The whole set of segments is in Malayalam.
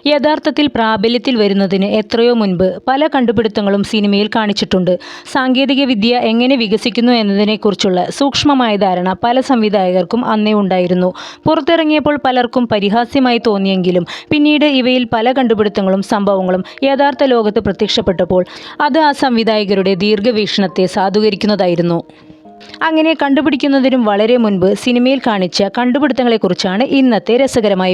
യഥാർത്ഥത്തിൽ പ്രാബല്യത്തിൽ വരുന്നതിന് എത്രയോ മുൻപ് പല കണ്ടുപിടുത്തങ്ങളും സിനിമയിൽ കാണിച്ചിട്ടുണ്ട്. സാങ്കേതികവിദ്യ എങ്ങനെ വികസിക്കുന്നു എന്നതിനെക്കുറിച്ചുള്ള സൂക്ഷ്മമായ ധാരണ പല സംവിധായകർക്കും അന്നേ ഉണ്ടായിരുന്നു. പുറത്തിറങ്ങിയപ്പോൾ പലർക്കും പരിഹാസ്യമായി തോന്നിയെങ്കിലും പിന്നീട് ഇവയിൽ പല കണ്ടുപിടുത്തങ്ങളും സംഭവങ്ങളും യഥാർത്ഥ ലോകത്ത് പ്രത്യക്ഷപ്പെട്ടപ്പോൾ അത് ആ സംവിധായകരുടെ ദീർഘവീക്ഷണത്തെ സാധൂകരിക്കുന്നതായിരുന്നു. അങ്ങനെ കണ്ടുപിടിക്കുന്നതിനും വളരെ മുൻപ് സിനിമയിൽ കാണിച്ച കണ്ടുപിടുത്തങ്ങളെക്കുറിച്ചാണ് ഇന്നത്തെ രസകരമായ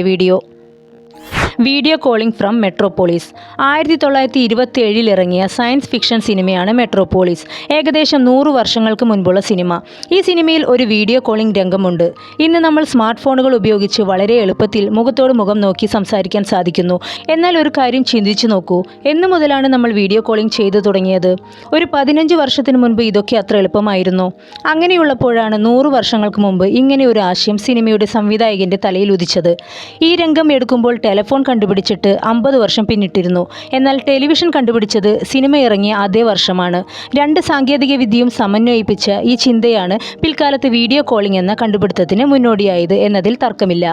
വീഡിയോ കോളിംഗ് ഫ്രം മെട്രോപോളിസ്. 1927 ഇറങ്ങിയ സയൻസ് ഫിക്ഷൻ സിനിമയാണ് മെട്രോപോളിസ്. ഏകദേശം 100 വർഷങ്ങൾക്ക് മുൻപുള്ള സിനിമ. ഈ സിനിമയിൽ ഒരു വീഡിയോ കോളിംഗ് രംഗമുണ്ട്. ഇന്ന് നമ്മൾ സ്മാർട്ട് ഫോണുകൾ ഉപയോഗിച്ച് വളരെ എളുപ്പത്തിൽ മുഖത്തോട് മുഖം നോക്കി സംസാരിക്കാൻ സാധിക്കുന്നു. എന്നാൽ ഒരു കാര്യം ചിന്തിച്ചു നോക്കൂ, എന്നു മുതലാണ് നമ്മൾ വീഡിയോ കോളിംഗ് ചെയ്തു തുടങ്ങിയത്? ഒരു 15 വർഷത്തിന് മുൻപ് ഇതൊക്കെ അത്ര എളുപ്പമായിരുന്നു. അങ്ങനെയുള്ളപ്പോഴാണ് 100 വർഷങ്ങൾക്ക് മുമ്പ് ഇങ്ങനെ ഒരു ആശയം സിനിമയുടെ സംവിധായകൻ്റെ തലയിൽ ഉദിച്ചത്. ഈ രംഗം എടുക്കുമ്പോൾ ടെലിഫോൺ കണ്ടുപിടിച്ചിട്ട് 50 വർഷം പിന്നിട്ടിരുന്നു. എന്നാൽ ടെലിവിഷൻ കണ്ടുപിടിച്ചത് സിനിമ ഇറങ്ങിയ അതേ വർഷമാണ്. രണ്ട് സാങ്കേതിക വിദ്യയും സമന്വയിപ്പിച്ച ഈ ചിന്തയാണ് പിൽക്കാലത്ത് വീഡിയോ കോളിംഗ് എന്ന കണ്ടുപിടുത്തത്തിന് മുന്നോടിയായത് എന്നതിൽ തർക്കമില്ല.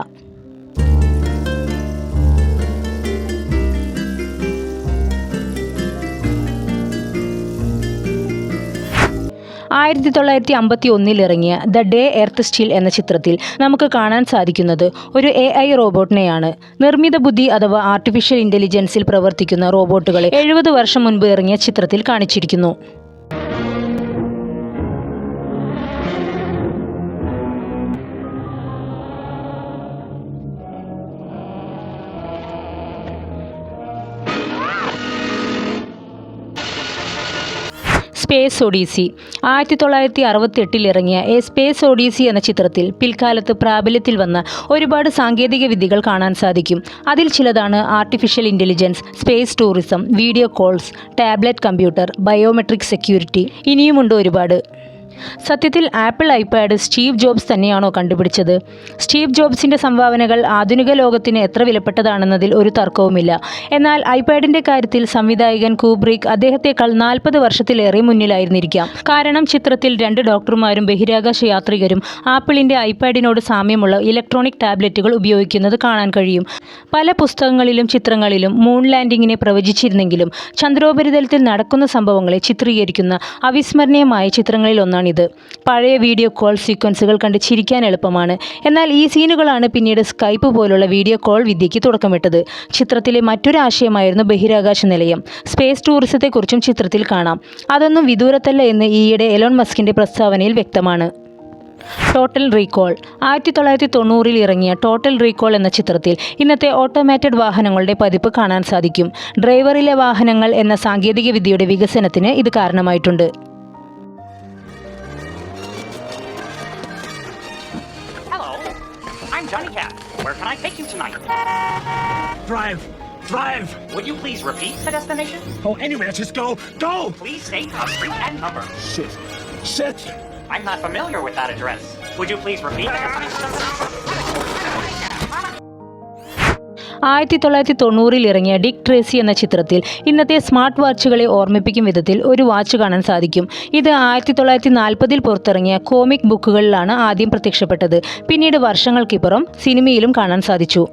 1951 ഇറങ്ങിയ ദ ഡേ എർത്ത് സ്റ്റീൽ എന്ന ചിത്രത്തിൽ നമുക്ക് കാണാൻ സാധിക്കുന്നത് ഒരു AI റോബോട്ടിനെയാണ്. നിർമ്മിത ബുദ്ധി അഥവാ ആർട്ടിഫിഷ്യൽ ഇൻ്റലിജൻസിൽ പ്രവർത്തിക്കുന്ന റോബോട്ടുകളെ 70 വർഷം മുൻപ് ഇറങ്ങിയ ചിത്രത്തിൽ കാണിച്ചിരിക്കുന്നു. സ്പേസ് ഒഡീസി. 1968 ഇറങ്ങിയ എ സ്പേസ് ഒഡീസി എന്ന ചിത്രത്തിൽ പിൽക്കാലത്ത് പ്രാബല്യത്തിൽ വന്ന ഒരുപാട് സാങ്കേതിക വിദ്യകൾ കാണാൻ സാധിക്കും. അതിൽ ചിലതാണ് artificial intelligence, space tourism, video calls, tablet computer, biometric security, ഇനിയുമുണ്ട് ഒരുപാട്. സത്യത്തിൽ ആപ്പിൾ ഐപാഡ് സ്റ്റീവ് ജോബ്സ് തന്നെയാണോ കണ്ടുപിടിച്ചത്? സ്റ്റീവ് ജോബ്സിൻ്റെ സംഭാവനകൾ ആധുനിക ലോകത്തിന് എത്ര വിലപ്പെട്ടതാണെന്നതിൽ ഒരു തർക്കവുമില്ല. എന്നാൽ ഐപാഡിൻ്റെ കാര്യത്തിൽ സംവിധായകൻ കൂബ്രിക് അദ്ദേഹത്തെക്കാൾ 40 വർഷത്തിലേറെ മുന്നിലായിരുന്നിരിക്കാം. കാരണം ചിത്രത്തിൽ 2 ഡോക്ടർമാരും ബഹിരാകാശ യാത്രികരും ആപ്പിളിൻ്റെ ഐപാഡിനോട് സാമ്യമുള്ള ഇലക്ട്രോണിക് ടാബ്ലറ്റുകൾ ഉപയോഗിക്കുന്നത് കാണാൻ കഴിയും. പല പുസ്തകങ്ങളിലും ചിത്രങ്ങളിലും മൂൺ ലാൻഡിങ്ങിനെ പ്രവചിച്ചിരുന്നെങ്കിലും ചന്ദ്രോപരിതലത്തിൽ നടക്കുന്ന സംഭവങ്ങളെ ചിത്രീകരിക്കുന്ന അവിസ്മരണീയമായ ചിത്രങ്ങളിൽ ഒന്നാണ് ഇത്. പഴയ വീഡിയോ കോൾ സീക്വൻസുകൾ കണ്ട് ചിരിക്കാൻ എളുപ്പമാണ്. എന്നാൽ ഈ സീനുകളാണ് പിന്നീട് സ്കൈപ്പ് പോലുള്ള വീഡിയോ കോൾ വിദ്യയ്ക്ക് തുടക്കമിട്ടത്. ചിത്രത്തിലെ മറ്റൊരു ആശയമായിരുന്നു ബഹിരാകാശ നിലയം. സ്പേസ് ടൂറിസത്തെക്കുറിച്ചും ചിത്രത്തിൽ കാണാം. അതൊന്നും വിദൂരത്തല്ല എന്ന് ഈയിടെ എലോൺ മസ്കിൻ്റെ പ്രസ്താവനയിൽ വ്യക്തമാണ്. Total recall. 1990 ഇറങ്ങിയ ടോട്ടൽ റീകോൾ എന്ന ചിത്രത്തിൽ ഇന്നത്തെ ഓട്ടോമാറ്റഡ് വാഹനങ്ങളുടെ പതിപ്പ് കാണാൻ സാധിക്കും. ഡ്രൈവറിലെ വാഹനങ്ങൾ എന്ന സാങ്കേതിക വിദ്യയുടെ വികസനത്തിന് ഇത് കാരണമായിട്ടുണ്ട്. I'm Johnny Cat. Where can I take you tonight? Drive! Would you please repeat the destination? Oh, anywhere, just go! Please state a street and number. Shit! I'm not familiar with that address. Would you please repeat the destination? 1990 ഇറങ്ങിയ ഡിക് ട്രേസി എന്ന ചിത്രത്തിൽ ഇന്നത്തെ സ്മാർട്ട് വാച്ചുകളെ ഓർമ്മിപ്പിക്കും വിധത്തിൽ ഒരു വാച്ച് കാണാൻ സാധിക്കും. ഇത് 1940 പുറത്തിറങ്ങിയ കോമിക് ബുക്കുകളിലാണ് ആദ്യം പ്രത്യക്ഷപ്പെട്ടത്. പിന്നീട് വർഷങ്ങൾക്കിപ്പുറം സിനിമയിലും കാണാൻ സാധിച്ചു.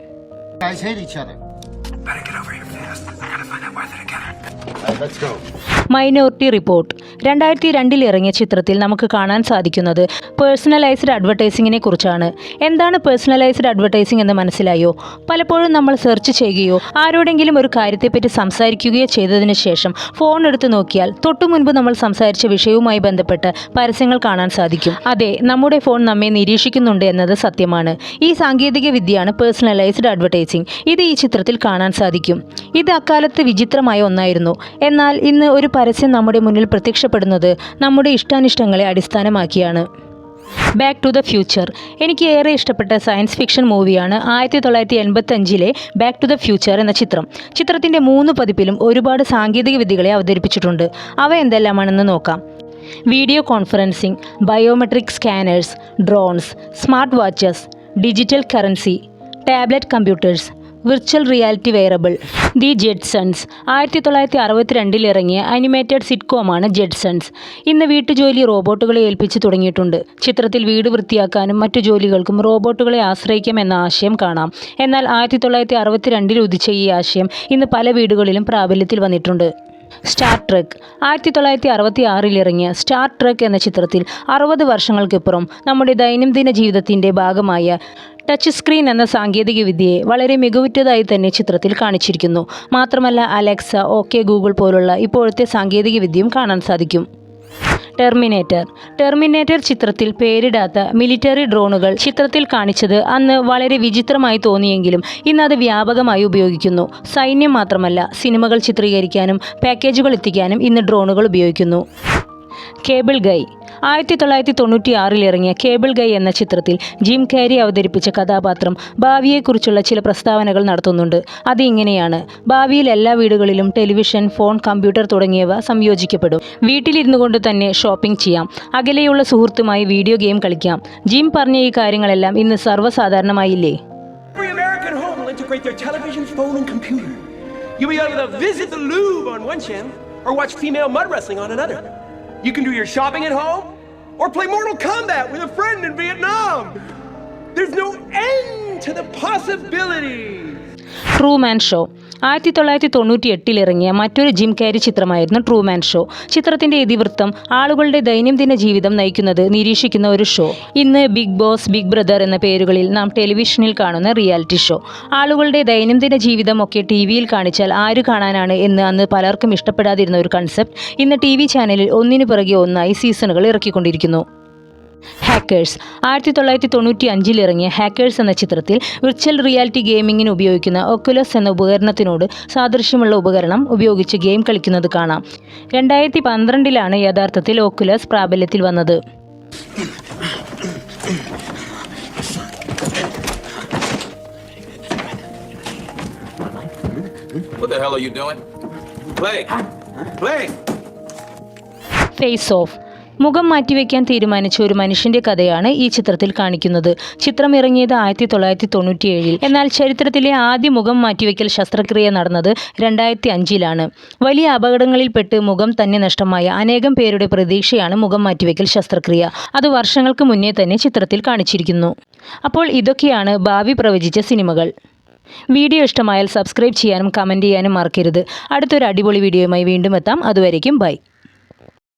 Minority report. 2002 ഇറങ്ങിയ ചിത്രത്തിൽ നമുക്ക് കാണാൻ സാധിക്കുന്നത് പേഴ്സണലൈസ്ഡ് അഡ്വർടൈസിങ്ങിനെ കുറിച്ചാണ്. എന്താണ് പേഴ്സണലൈസ്ഡ് അഡ്വർടൈസിംഗ് എന്ന് മനസ്സിലായോ? പലപ്പോഴും നമ്മൾ സെർച്ച് ചെയ്യുകയോ ആരോടെങ്കിലും ഒരു കാര്യത്തെപ്പറ്റി സംസാരിക്കുകയോ ചെയ്തതിന് ശേഷം ഫോൺ എടുത്ത് നോക്കിയാൽ തൊട്ടു മുൻപ് നമ്മൾ സംസാരിച്ച വിഷയവുമായി ബന്ധപ്പെട്ട് പരസ്യങ്ങൾ കാണാൻ സാധിക്കും. അതെ, നമ്മുടെ ഫോൺ നമ്മെ നിരീക്ഷിക്കുന്നുണ്ട് എന്നത് സത്യമാണ്. ഈ സാങ്കേതിക വിദ്യയാണ് പേഴ്സണലൈസ്ഡ് അഡ്വർടൈസിംഗ്. ഇത് ഈ ചിത്രത്തിൽ കാണാൻ സാധിക്കും. ഇത് അക്കാലത്ത് വിചിത്രമായ ഒന്നായിരുന്നു. എന്നാൽ ഇന്ന് ഒരു പരസ്യം നമ്മുടെ മുന്നിൽ പ്രത്യക്ഷപ്പെടുന്നത് നമ്മുടെ ഇഷ്ടാനിഷ്ടങ്ങളെ അടിസ്ഥാനമാക്കിയാണ്. Back to the future. എനിക്ക് ഏറെ ഇഷ്ടപ്പെട്ട സയൻസ് ഫിക്ഷൻ മൂവിയാണ് 1985 ബാക്ക് ടു ദ ഫ്യൂച്ചർ എന്ന ചിത്രം. ചിത്രത്തിൻ്റെ 3 പതിപ്പിലും ഒരുപാട് സാങ്കേതിക വിദ്യകളെ അവതരിപ്പിച്ചിട്ടുണ്ട്. അവ എന്തെല്ലാമാണെന്ന് നോക്കാം. Video conferencing, biometric scanners, drones, smart watches, digital currency, tablet computers, virtual reality wearable. The Jetsons 1962 ഇറങ്ങിയ അനിമേറ്റഡ് സിറ്റ്കോമാണ് ജെറ്റ്സൺസ്. ഇന്ന് വീട്ടുജോലി റോബോട്ടുകളെ ഏൽപ്പിച്ചു തുടങ്ങിയിട്ടുണ്ട്. ചിത്രത്തിൽ വീട് വൃത്തിയാക്കാനും മറ്റു ജോലികൾക്കും റോബോട്ടുകളെ ആശ്രയിക്കാം എന്ന ആശയം കാണാം. എന്നാൽ 1962 ഉദിച്ച ഈ ആശയം ഇന്ന് പല വീടുകളിലും പ്രാബല്യത്തിൽ വന്നിട്ടുണ്ട്. സ്റ്റാർ ട്രെക്ക് 1966 ഇറങ്ങിയ സ്റ്റാർ ട്രെക്ക് എന്ന ചിത്രത്തിൽ 60 വർഷങ്ങൾക്കിപ്പുറം നമ്മുടെ ദൈനംദിന ജീവിതത്തിൻ്റെ ഭാഗമായ ടച്ച് സ്ക്രീൻ എന്ന സാങ്കേതികവിദ്യയെ വളരെ മികവുറ്റതായി തന്നെ ചിത്രത്തിൽ കാണിച്ചിരിക്കുന്നു. മാത്രമല്ല അലക്സ, ഓക്കെ ഗൂഗിൾ പോലുള്ള ഇപ്പോഴത്തെ സാങ്കേതികവിദ്യയും കാണാൻ സാധിക്കും. ടെർമിനേറ്റർ ചിത്രത്തിൽ പേരിടാത്ത മിലിറ്ററി ഡ്രോണുകൾ ചിത്രത്തിൽ കാണിച്ചത് അന്ന് വളരെ വിചിത്രമായി തോന്നിയെങ്കിലും ഇന്നത് വ്യാപകമായി ഉപയോഗിക്കുന്നു. സൈന്യം മാത്രമല്ല, സിനിമകൾ ചിത്രീകരിക്കാനും പാക്കേജുകൾ എത്തിക്കാനും ഇന്ന് ഡ്രോണുകൾ ഉപയോഗിക്കുന്നു. കേബിൾ ഗൈ 1996 ഇറങ്ങിയ കേബിൾ ഗൈ എന്ന ചിത്രത്തിൽ ജിം കാരി അവതരിപ്പിച്ച കഥാപാത്രം ഭാവിയെക്കുറിച്ചുള്ള ചില പ്രസ്താവനകൾ നടത്തുന്നുണ്ട്. അത് ഇങ്ങനെയാണ്: ഭാവിയിൽ എല്ലാ വീടുകളിലും ടെലിവിഷൻ, ഫോൺ, കമ്പ്യൂട്ടർ തുടങ്ങിയവ സംയോജിക്കപ്പെടും. വീട്ടിലിരുന്നു കൊണ്ട് തന്നെ ഷോപ്പിംഗ് ചെയ്യാം. അകലെയുള്ള സുഹൃത്തുമായി വീഡിയോ ഗെയിം കളിക്കാം. ജിം പറഞ്ഞ ഈ കാര്യങ്ങളെല്ലാം ഇന്ന് സർവ്വസാധാരണമായില്ലേ? Every American home will integrate their television, phone, and computer. You'll be able to visit the Louvre on one channel or watch female mud wrestling on another. You can do your shopping at home or play Mortal Kombat with a friend in Vietnam. There's no end to the possibilities. Truman show 1998 ഇറങ്ങിയ മറ്റൊരു ജിം കാരി ചിത്രമായിരുന്നു ട്രൂമാൻ ഷോ. ചിത്രത്തിൻ്റെ ഇതിവൃത്തം ആളുകളുടെ ദൈനംദിന ജീവിതം നയിക്കുന്നത് നിരീക്ഷിക്കുന്ന ഒരു ഷോ. ഇന്ന് ബിഗ് ബോസ്, ബിഗ് ബ്രദർ എന്ന പേരുകളിൽ നാം ടെലിവിഷനിൽ കാണുന്ന റിയാലിറ്റി ഷോ. ആളുകളുടെ ദൈനംദിന ജീവിതം ഒക്കെ ടിവിയിൽ കാണിച്ചാൽ ആര് കാണാനാണ് എന്ന് അന്ന് പലർക്കും ഇഷ്ടപ്പെടാതിരുന്ന ഒരു കൺസെപ്റ്റ് ഇന്ന് TV ചാനലിൽ ഒന്നിനു പിറകെ ഒന്നായി സീസണുകൾ ഇറക്കിക്കൊണ്ടിരിക്കുന്നു. ഹാക്കേഴ്സ് 1995 ഇറങ്ങിയ ഹാക്കേഴ്സ് എന്ന ചിത്രത്തിൽ വിർച്വൽ റിയാലിറ്റി ഗെയിമിങ്ങിന് ഉപയോഗിക്കുന്ന ഒക്കുലസ് എന്ന ഉപകരണത്തിനോട് സാദൃശ്യമുള്ള ഉപകരണം ഉപയോഗിച്ച് ഗെയിം കളിക്കുന്നത് കാണാം. 2012 യഥാർത്ഥത്തിൽ ഒക്കുലസ് പ്രാബല്യത്തിൽ വന്നത്. What the hell are you doing? Play. Face off മുഖം മാറ്റിവെക്കാൻ തീരുമാനിച്ച ഒരു മനുഷ്യന്റെ കഥയാണ് ഈ ചിത്രത്തിൽ കാണിക്കുന്നത്. ചിത്രം ഇറങ്ങിയത് 1997. എന്നാൽ ചരിത്രത്തിലെ ആദ്യ മുഖം മാറ്റിവെക്കൽ ശസ്ത്രക്രിയ നടന്നത് 2005. വലിയ അപകടങ്ങളിൽപ്പെട്ട് മുഖം തന്നെ നഷ്ടമായ അനേകം പേരുടെ പ്രതീക്ഷയാണ് മുഖം മാറ്റിവെക്കൽ ശസ്ത്രക്രിയ. അത് വർഷങ്ങൾക്ക് മുന്നേ തന്നെ ചിത്രത്തിൽ കാണിച്ചിരിക്കുന്നു. അപ്പോൾ ഇതൊക്കെയാണ് ഭാവി പ്രവചിച്ച സിനിമകൾ. വീഡിയോ ഇഷ്ടമായാൽ സബ്സ്ക്രൈബ് ചെയ്യാനും കമൻറ്റ് ചെയ്യാനും മറക്കരുത്. അടുത്തൊരു അടിപൊളി വീഡിയോയുമായി വീണ്ടും എത്താം. അതുവരേക്കും ബൈ.